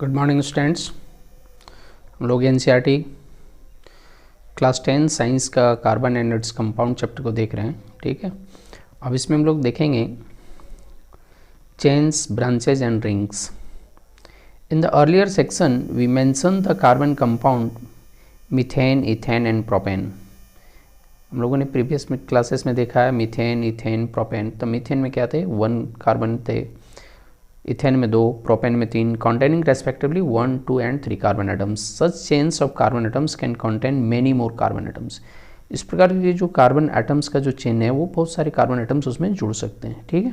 Good morning students. हम लोग NCERT class 10 science का carbon and its compound chapter को देख रहे हैं। ठीक है, अब इसमें हम लोग देखेंगे chains, branches and rings. In the earlier section we mention the carbon compound methane, ethane and propane. हम लोगों ने प्रीवियस में क्लासेस में देखा है मीथेन, इथेन, प्रोपेन। तो मीथेन में क्या थे, 1 कार्बन थे, इथेन में 2, प्रोपेन में 3, containing respectively 1, 2 and 3 carbon atoms. Such chains of carbon atoms can contain many more carbon atoms. इस प्रकार के जो कार्बन एटम्स का जो चेन है वो बहुत सारे कार्बन एटम्स उसमें जुड़ सकते हैं। ठीक है,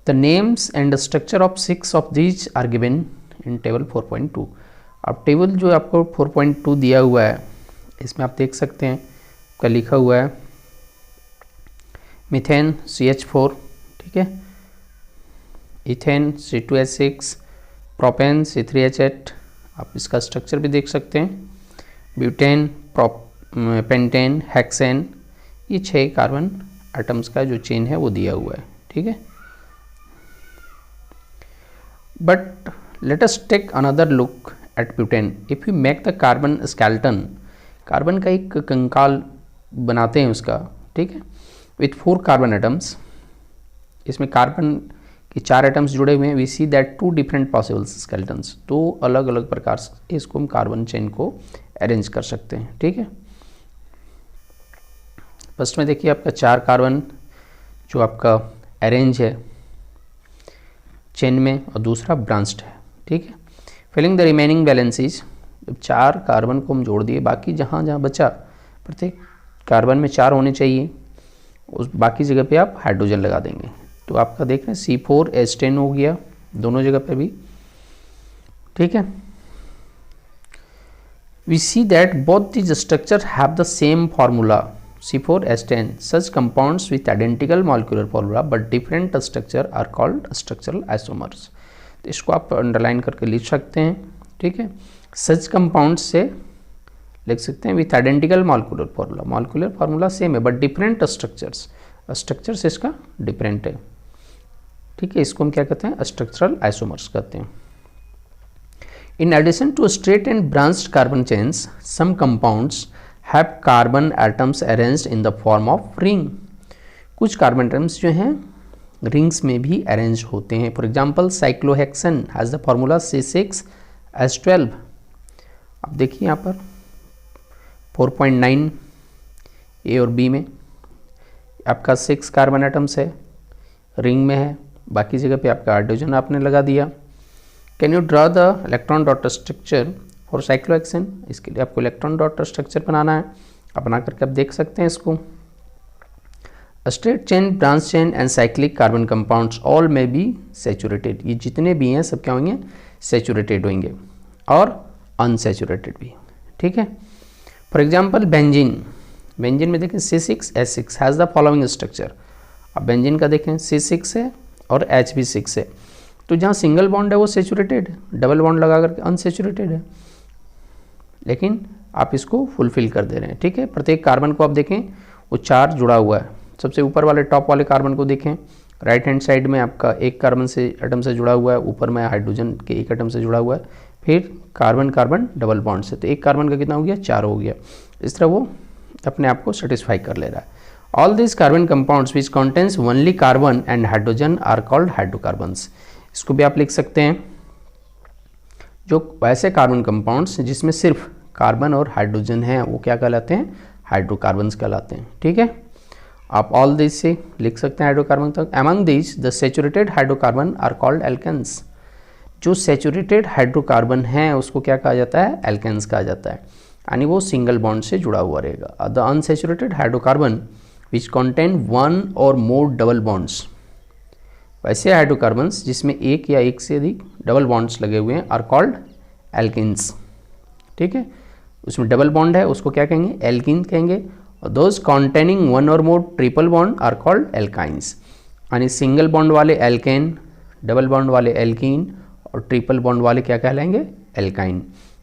the names and structure of 6 of these are given in table 4.2। अब टेबल जो आपको 4.2 दिया हुआ है इसमें आप देख सकते हैं का लिखा हुआ है मीथेन CH4, ठीक है, इथेन C2H6, प्रोपेन C3H8। आप इसका स्ट्रक्चर भी देख सकते हैं, ब्यूटेन, पेंटेन, हेक्सेन। ये 6 कार्बन एटम्स का जो चेन है वो दिया हुआ है। ठीक है, but let us take another look at butane. If you make the carbon skeleton, carbon का एक कंकाल बनाते हैं उसका, ठीक है, विथ 4 कार्बन एटम्स। इसमें कार्बन कि 4 एटम्स जुड़े हुए हैं। We see that 2 different possible skeletons, 2 अलग अलग प्रकार से इसको हम कार्बन चेन को अरेंज कर सकते हैं। ठीक है, फर्स्ट में देखिए आपका 4 कार्बन जो आपका अरेंज है चेन में और दूसरा ब्रांच्ड है। ठीक है, फिलिंग द रिमेनिंग वैलेंसीज। जब 4 कार्बन को हम जोड़ दिए, बाकी जहाँ जहाँ बचा प्रत्येक कार्बन में 4 होने चाहिए, उस बाकी जगह पे आप हाइड्रोजन लगा देंगे। तो आपका देख रहे हैं C4H10 हो गया दोनों जगह पे भी। ठीक है, we see that both this structure have the same formula C4H10। Such compounds with identical molecular formula but different structure are called structural isomers. तो इसको आप अंडरलाइन करके लिख सकते हैं। ठीक है, सच कंपाउंड से लिख सकते हैं with identical molecular formula, molecular formula same है बट डिफरेंट स्ट्रक्चर्स, स्ट्रक्चर्स इसका डिफरेंट है। ठीक है, इसको हम क्या कहते हैं, स्ट्रक्चरल आइसोमर्स कहते हैं। In addition to straight and branched carbon chains, some compounds have carbon atoms arranged in the form of ring. कुछ कार्बन एटम्स जो हैं रिंग्स में भी अरेंज होते हैं। For example cyclohexane has the formula C6H12। अब देखिए यहाँ पर 4.9 ए और बी में आपका 6 कार्बन एटम्स है, रिंग में है, बाकी जगह पे आपका हाइड्रोजन आपने लगा दिया। Can you draw the electron dot structure for cyclohexane. इसके लिए आपको इलेक्ट्रॉन डॉट स्ट्रक्चर बनाना है, आप बना करके आप देख सकते हैं इसको। Straight chain, branch chain and cyclic carbon compounds all में बी सैचुरेटेड। ये जितने भी हैं सब क्या होंगे, सैचुरेटेड होंगे और अनसैचुरेटेड भी। ठीक है, फॉर एग्जाम्पल बेंजीन, बेंजीन में देखें C6H6 has the following structure. अब बेंजीन का देखें C6 है और H भी 6 है, तो जहाँ सिंगल बॉन्ड है वो सैचुरेटेड है, डबल बॉन्ड लगा करके अनसैचुरेटेड है, लेकिन आप इसको फुलफिल कर दे रहे हैं। ठीक है, प्रत्येक कार्बन को आप देखें वो 4 जुड़ा हुआ है। सबसे ऊपर वाले टॉप वाले कार्बन को देखें, राइट हैंड साइड में आपका 1 कार्बन से एटम से जुड़ा हुआ है, ऊपर में हाइड्रोजन के 1 एटम से जुड़ा हुआ है, फिर कार्बन कार्बन डबल बॉन्ड से, तो 1 कार्बन का कितना हो गया, 4 हो गया। इस तरह वो अपने आप को सेटिस्फाई कर ले रहा है। All this carbon compounds which contains only carbon and hydrogen are called hydrocarbons. इसको भी आप लिख सकते हैं, जो वैसे कार्बन कंपाउंड्स जिसमें सिर्फ कार्बन और हाइड्रोजन है वो क्या कहलाते हैं, हाइड्रोकार्बन्स कहलाते हैं। ठीक है, आप ऑल दिस से लिख सकते हैं हाइड्रोकार्बन तक। Among this the saturated hydrocarbon are called alkanes. जो सैचुरेटेड हाइड्रोकार्बन है उसको क्या कहा जाता है, एल्केन्स कहा जाता है, यानी वो सिंगल बॉन्ड से जुड़ा हुआ रहेगा। The unsaturated hydrocarbon which contain 1 और मोर डबल बॉन्ड्स, वैसे हाइड्रोकार्बन्स जिसमें 1 या 1 से अधिक डबल बॉन्ड्स लगे हुए हैं आर कॉल्ड एल्किन्स। ठीक है, उसमें डबल बॉन्ड है उसको क्या कहेंगे, एल्किन कहेंगे। और दोज कॉन्टेनिंग 1 और more triple bond are called alkynes, यानी सिंगल बॉन्ड वाले एल्केन, डबल बॉन्ड वाले एल्कीन और ट्रिपल बॉन्ड वाले क्या कहलाएंगे, एल्काइन।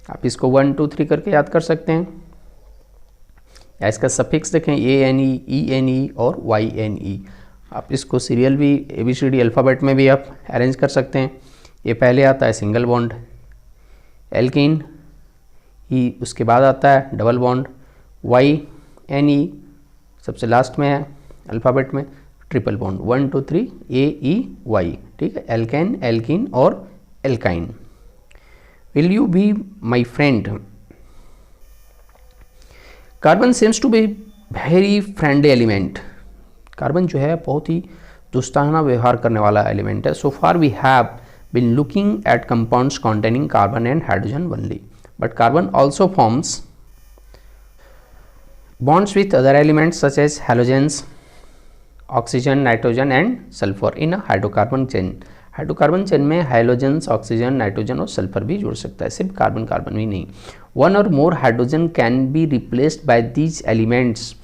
आप इसको 1, 2, 3 करके याद कर सकते हैं, या इसका सफिक्स देखें ANE, ENE और YNE। आप इसको सीरियल भी ABCD अल्फ़ाबेट में भी आप अरेंज कर सकते हैं। ये पहले आता है सिंगल बॉन्ड, एल्कीन, ई उसके बाद आता है double bond, Y N E सबसे लास्ट में है अल्फ़ाबेट में, triple bond 1 2 3 A E Y, ठीक है, एल्केन, एल्कीन और alkyne. Will you be my friend? Carbon seems to be very friendly element. Carbon जो है बहुत ही दोस्ताना व्यवहार करने वाला एलिमेंट है। So far we have been looking at compounds containing carbon and hydrogen only, but carbon also forms bonds with other elements such as halogens, oxygen, nitrogen and sulfur in a hydrocarbon chain। Hydrocarbon chain में halogens, oxygen, nitrogen और sulphur भी जुड़ सकता है, सिर्फ carbon carbon भी नहीं। One और more hydrogen can be replaced by these elements.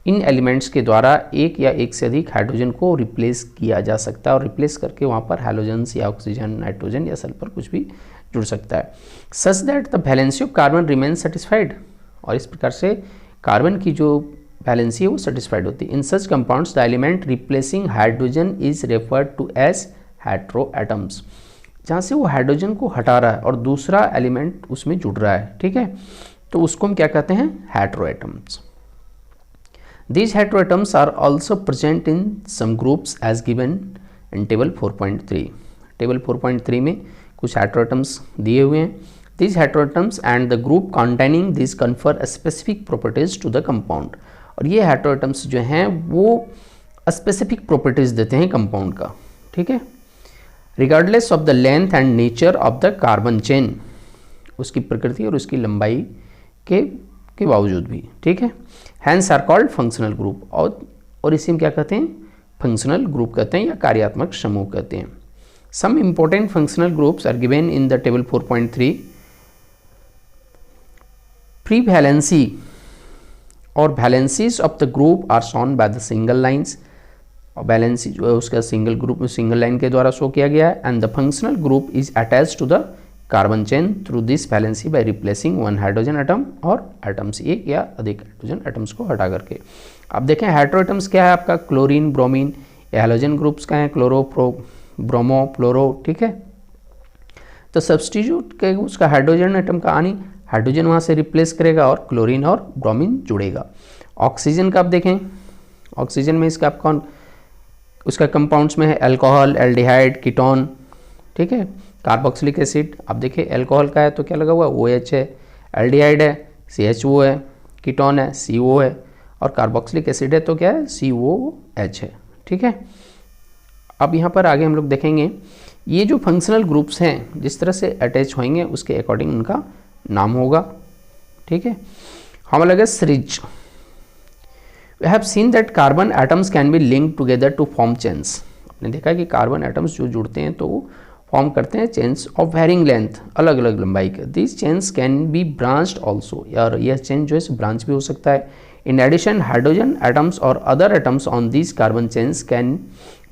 In elements के द्वारा एक या एक से अधिक हाइड्रोजन को रिप्लेस किया जा सकता है और रिप्लेस करके वहाँ पर हाइलोजेंस या ऑक्सीजन, नाइट्रोजन या सल्फर कुछ भी जुड़ सकता है। Such that the valency of carbon remain satisfied, और इस प्रकार से कार्बन की जो वैलेंसी है वो सेटिस्फाइड होती है। In such compounds the element replacing hydrogen is referred to as heteroatoms. जहाँ से वो हाइड्रोजन को हटा रहा है और दूसरा एलिमेंट उसमें जुड़ रहा है, ठीक है, तो उसको हम क्या कहते हैं? Hetero atoms. These hetero atoms are also present in some groups as given in table 4.3। Table 4.3 में कुछ हेट्रो एटम्स दिए हुए हैं। These heteroatoms and the group containing these confer specific properties to the compound। और ये heteroatoms जो हैं वो specific properties देते हैं कंपाउंड का, ठीक है, regardless of the length and nature of the carbon chain, उसकी प्रकृति और उसकी लंबाई के बावजूद भी, ठीक है। Hence are called functional group। और इसे हम क्या कहते हैं? फंक्शनल ग्रुप कहते हैं या कार्यात्मक समूह कहते हैं। Some important functional groups are given in the table 4.3। Free valency और valencies of the group are shown by the single lines. और वैलेंसी जो है उसका सिंगल ग्रुप में सिंगल लाइन के द्वारा शो किया गया है। And the functional group is attached to the carbon chain through this valency by replacing one hydrogen atom और एटम्स, एक या अधिक हाइड्रोजन एटम्स को हटा करके। अब देखें हेट्रो एटम्स क्या है आपका? Chlorine, bromine. हैलोजन ग्रुप्स का है क्लोरो, ब्रोमो, फ्लोरो, ठीक है। तो सब्सटीट्यूट के उसका हाइड्रोजन एटम का आनी, हाइड्रोजन वहाँ से रिप्लेस करेगा और क्लोरीन और ब्रोमीन जुड़ेगा। ऑक्सीजन का आप देखें, ऑक्सीजन में इसका आप उसका कंपाउंड्स में है अल्कोहल, एल्डिहाइड, कीटोन, ठीक है, कार्बोक्सिलिक एसिड। अब देखिए अल्कोहल का है तो क्या लगा हुआ? OH है, एल्डिहाइड है CHO है, कीटोन है CO है, और कार्बोक्सिलिक एसिड है तो क्या है? COH है, ठीक है। अब यहाँ पर आगे हम लोग देखेंगे ये जो फंक्शनल ग्रुप्स हैं जिस तरह से अटैच होंगे उसके अकॉर्डिंग उनका नाम होगा, ठीक है। Homologous ridge. We have seen that carbon atoms can be linked together to form chains. आपने देखा कि कार्बन एटम्स जो जुड़ते हैं तो वो फॉर्म करते हैं चेन्स ऑफ वेरिंग लेंथ, अलग अलग लंबाई के। This chains can be branched also, यार यह चेन जो है ब्रांच भी हो सकता है। इन एडिशन हाइड्रोजन एटम्स और other atoms on this carbon chains can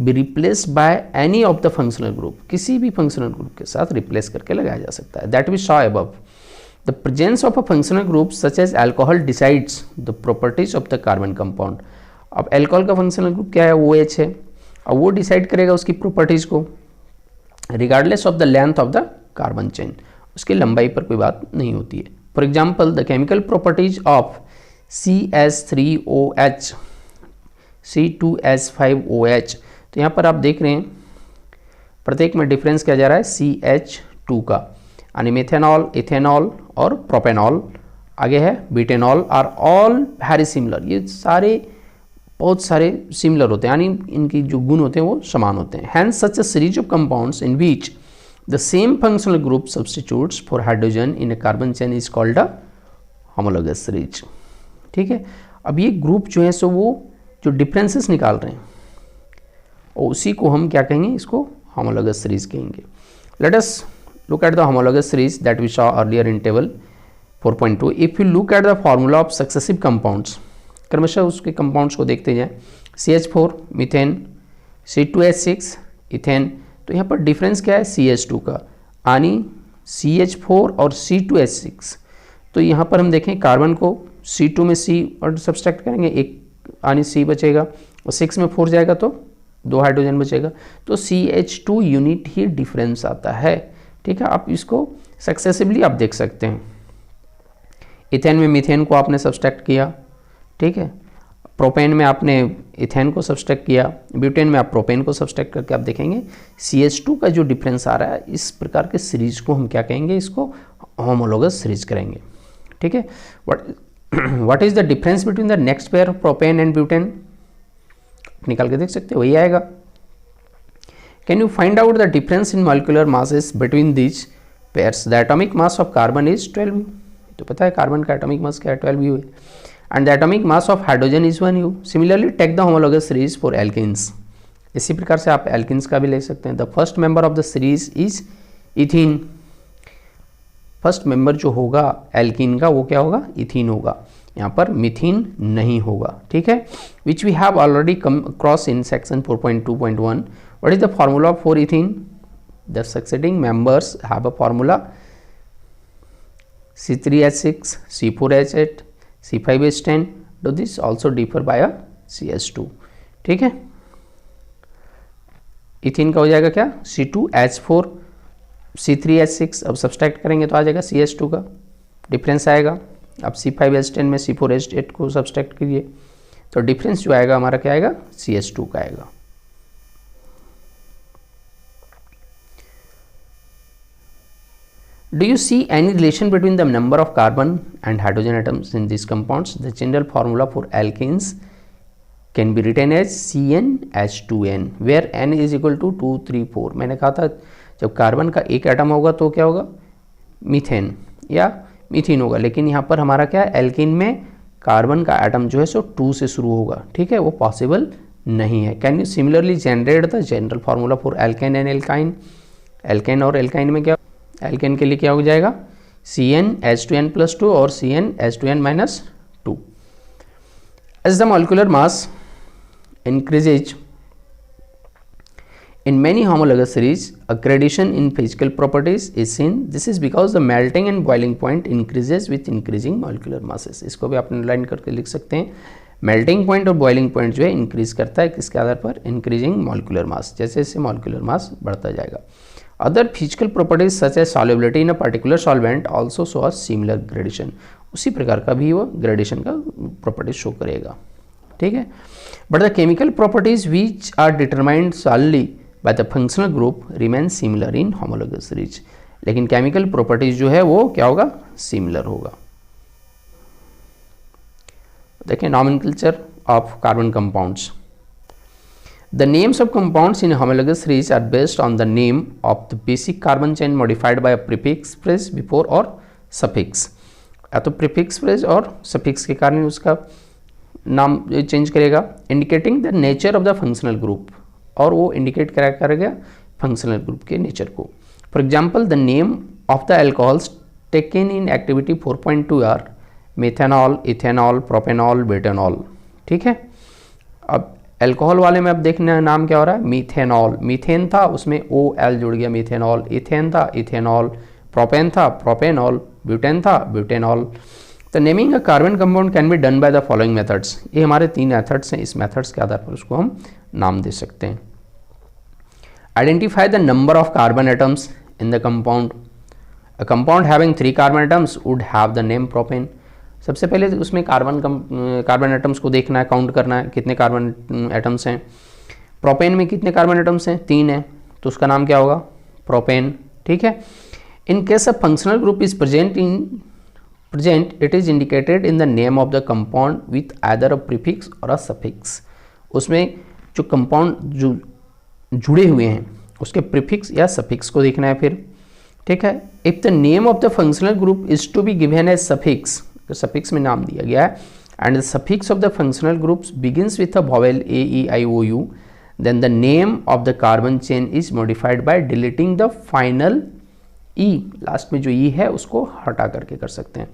be replaced by any of the functional group. किसी भी फंक्शनल ग्रुप के साथ रिप्लेस करके लगाया जा सकता है। That we saw above. The presence of a functional group such as alcohol decides the properties of the carbon compound। अब अल्कोहल का फंक्शनल ग्रुप क्या है? OH है। अब वो डिसाइड करेगा उसकी प्रॉपर्टीज को regardless of the length of the carbon chain, उसकी लंबाई पर कोई बात नहीं होती है। For example the chemical properties of CH3OH, C2H5OH। तो यहाँ पर आप देख रहे हैं प्रत्येक में डिफरेंस क्या जा रहा है? CH2 का, यानी मेथेनॉल, इथेनॉल और प्रोपेनॉल। आगे है butanol, are all very similar. ये सारे बहुत सारे सिमिलर होते हैं, यानी इनकी जो गुण होते हैं वो समान होते हैं। Hence such a series of compounds in which the same functional group substitutes for hydrogen in a carbon chain is called a homologous series, ठीक है। अब ये ग्रुप जो है सो वो जो डिफरेंसेस निकाल रहे हैं और उसी को हम क्या कहेंगे? इसको होमोलॉगस सीरीज कहेंगे। Let us look at the homologous series that we saw earlier in table 4.2। if you look at the formula of successive compounds, क्रमशः उसके कंपाउंड्स को देखते जाएं। CH4 methane, C2H6 ethane. तो यहाँ पर डिफरेंस क्या है? CH2 का, यानी CH4 और C2H6। तो यहाँ पर हम देखें कार्बन को C2 में C और सब्सट्रैक्ट करेंगे, एक यानी C बचेगा, और 6 में 4 जाएगा तो 2 हाइड्रोजन बचेगा। तो CH2 यूनिट ही डिफरेंस आता है। ठीक है, आप इसको सक्सेसिवली आप देख सकते हैं। इथेन में मीथेन को आपने सब्सट्रैक्ट किया, ठीक है, प्रोपेन में आपने इथेन को सब्सट्रैक्ट किया, ब्यूटेन में आप प्रोपेन को सब्सट्रैक्ट करके आप देखेंगे CH2 का जो डिफरेंस आ रहा है, इस प्रकार के सीरीज को हम क्या कहेंगे, इसको होमोलोगस सीरीज करेंगे। ठीक है, what is the difference between the next pair of propane and butane, निकाल के देख सकते हो, वही आएगा। Can you find out the difference in molecular masses between these pairs, the atomic mass of carbon is 12U, तो पता है कार्बन का एटॉमिक मास क्या है, 12U है, and the atomic mass of hydrogen is 1U. Similarly, take the homologous series for alkenes. इसी प्रकार से आप alkenes का भी ले सकते हैं। The first member of the series is ethene. First member जो होगा एल्कीन का वो क्या होगा, इथीन होगा, यहाँ पर मिथीन नहीं होगा। ठीक है, which we have already come across in section 4.2.1. What is the formula for ethene, the succeeding members have a formula C3H6, C4H8, C5H10. Do this also differ by a CH2. ठीक है, ethene का हो जाएगा क्या, C2H4, C3H6, अब subtract करेंगे तो आ जाएगा CH2 का डिफरेंस आएगा। अब C5H10 में C4H8 को सब्सट्रैक्ट कीजिए तो डिफरेंस जो आएगा हमारा क्या आएगा, CH2 का आएगा। Do you see any relation between the number of carbon and hydrogen atoms in these compounds? The general formula for alkenes can be written as CnH2n, where n is equal to 2, 3, 4. मैंने कहा था जब carbon का एक atom होगा तो क्या होगा, मीथेन या मीथीन होगा, लेकिन यहाँ पर हमारा क्या है, एल्कीन में कार्बन का एटम जो है सो 2 से शुरू होगा। ठीक है, वो पॉसिबल नहीं है। Can you similarly generate the general formula for alkane and alkyne, alkane और एल्काइन में क्या, एल्केन के लिए क्या हो जाएगा, CnH2n+2 और CnH2n-2. As the molecular mass increases in many homologous series, a gradation in physical properties is seen. This is because the melting and boiling point increases with increasing molecular masses. इसको भी आप underline करके लिख सकते हैं। Melting point और boiling point जो है इंक्रीज करता है किसके आधार पर, इंक्रीजिंग मॉलिक्यूलर मास, जैसे जैसे मॉलिक्यूलर मास बढ़ता जाएगा। Other physical properties such as solubility in a particular solvent also show a similar gradation. उसी प्रकार का भी वो gradation का properties show करेगा। ठीक है, but the chemical properties which are determined solely by the functional group remain similar in homologous series. लेकिन chemical properties जो है वो क्या होगा, similar होगा। देखिए nomenclature of carbon compounds. The names of compounds in homologous series are based on the name of the basic carbon chain modified by a prefix phrase before or suffix. या तो prefix phrase और suffix के कारण उसका नाम change करेगा। Indicating the nature of the functional group, और वो indicate करेगा functional group के nature को। For example, the name of the alcohols taken in activity 4.2 are methanol, ethanol, propanol, butanol। ठीक है, अब अल्कोहल वाले में अब देखना नाम क्या हो रहा है, मीथेनॉल, मीथेन था उसमें OL जुड़ गया मीथेनॉल, इथेन था इथेनॉल, प्रोपेन था प्रोपेनॉल, ब्यूटेन था ब्यूटेनॉल। तो naming a carbon compound can be done by the following methods. ये हमारे 3 मेथड्स हैं, इस मेथड्स के आधार पर उसको हम नाम दे सकते हैं। Identify the number of carbon atoms in the compound. A compound having 3 carbon atoms would have the name propane. सबसे पहले उसमें कार्बन एटम्स को देखना है, काउंट करना है कितने कार्बन एटम्स हैं। प्रोपेन में कितने कार्बन एटम्स हैं, 3 हैं, तो उसका नाम क्या होगा, प्रोपेन। ठीक है, in case of functional group is present it is indicated in the name of the compound with either a prefix और अ सफिक्स। उसमें जो कंपाउंड जो जुड़े हुए हैं उसके प्रीफिक्स या सफिक्स को देखना है फिर। ठीक है, if the name of the functional group is to be given as suffix, तो सफिक्स में नाम दिया गया है, and the suffix of the functional groups begins with a vowel A-E-I-O-U, then the name of the carbon chain is modified by deleting the final E, last में जो E है उसको हटा करके कर सकते हैं,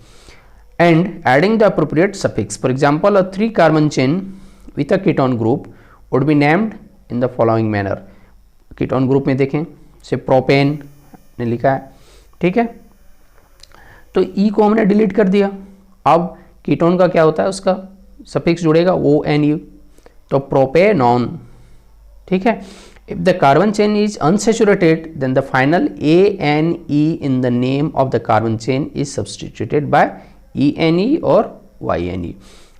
and adding the appropriate suffix. For example, a 3 carbon chain with a ketone group would be named in the following manner. Ketone group में देखें से प्रोपेन ने लिखा है। ठीक है, तो E को हमने डिलीट कर दिया। अब कीटोन का क्या होता है, उसका सफिक्स जुड़ेगा ONU, तो प्रोपेनॉन। ठीक है, If the carbon chain is unsaturated, then the final ANE in the name of the carbon chain is substituted by ENE और YNE।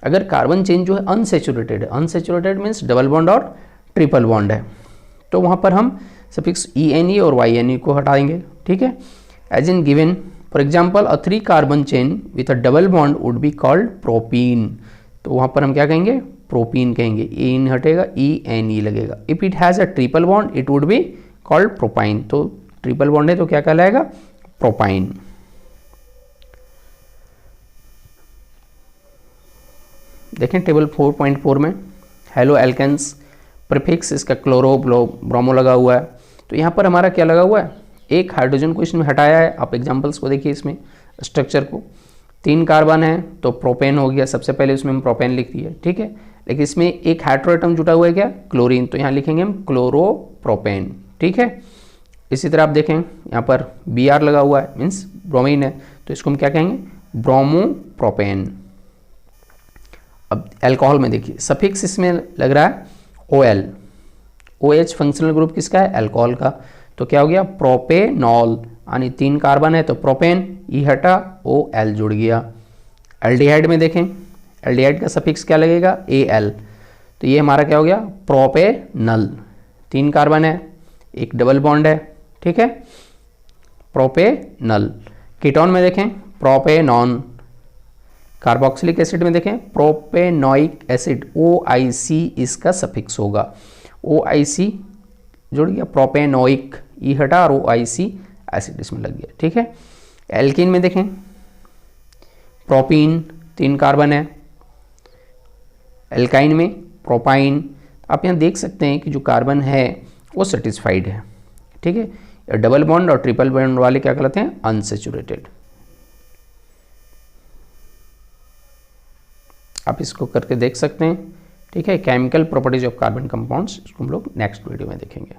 अगर कार्बन चेन जो है अनसेचुरेटेड है, अनसेचुरेटेड मीन्स डबल बॉन्ड और triple bond है, तो वहाँ पर हम सफिक्स ENE और YNE को हटा देंगे। ठीक है, as in given for example a 3 carbon chain with a double bond would be called propene, तो वहाँ पर हम क्या कहेंगे, प्रोपीन कहेंगे, इन हटेगा ENE लगेगा। If it has a triple bond it would be called propyne, तो ट्रिपल बॉन्ड है तो क्या कहलाएगा, प्रोपाइन। देखें टेबल 4.4 में हेलो एल्केन्स, प्रीफिक्स इसका क्लोरो ब्रोमो लगा हुआ है, तो यहाँ पर हमारा क्या लगा हुआ है, एक हाइड्रोजन को इसमें हटाया है। आप एग्जांपल्स को देखिए, इसमें स्ट्रक्चर को 3 कार्बन है तो प्रोपेन हो गया, सबसे पहले उसमें हम प्रोपेन लिख दिए। ठीक है, लेकिन इसमें एक हाइड्रोएटम जुटा हुआ है क्या, क्लोरीन, तो यहाँ लिखेंगे हम क्लोरोप्रोपेन। ठीक है, इसी तरह आप देखें यहाँ पर Br लगा हुआ है मीन्स ब्रोमीन है, तो इसको हम क्या कहेंगे, ब्रोमोप्रोपेन। अब एल्कोहल में देखिए सफिक्स इसमें लग रहा है OL, OH फंक्शनल ग्रुप किसका है, अल्कोहल का, तो क्या हो गया, प्रोपेनॉल, यानी 3 कार्बन है तो प्रोपेन, ई हटा OL जुड़ गया। एल्डिहाइड में देखें, एल्डिहाइड का सफिक्स क्या लगेगा, AL, तो ये हमारा क्या हो गया, प्रोपेनल, 3 कार्बन है, एक डबल बॉन्ड है। ठीक है, प्रोपेनल। कीटोन में देखें प्रोपेनॉन, कार्बोक्सिलिक एसिड में देखें प्रोपेनोइक एसिड, OIC इसका सफिक्स होगा, OIC जुड़ गया, प्रोपेनोइक, ई हटा और OIC एसिड इसमें लग गया। ठीक है, एल्कीन में देखें प्रोपीन, 3 कार्बन है, एल्काइन में प्रोपाइन, आप यहाँ देख सकते हैं कि जो कार्बन है वो सेटिस्फाइड है। ठीक है, डबल बॉन्ड और ट्रिपल बॉन्ड वाले क्या कहलाते हैं, अनसेचुरेटेड। आप इसको करके देख सकते हैं। ठीक है, chemical properties of carbon compounds, इसको हम लोग नेक्स्ट वीडियो में देखेंगे।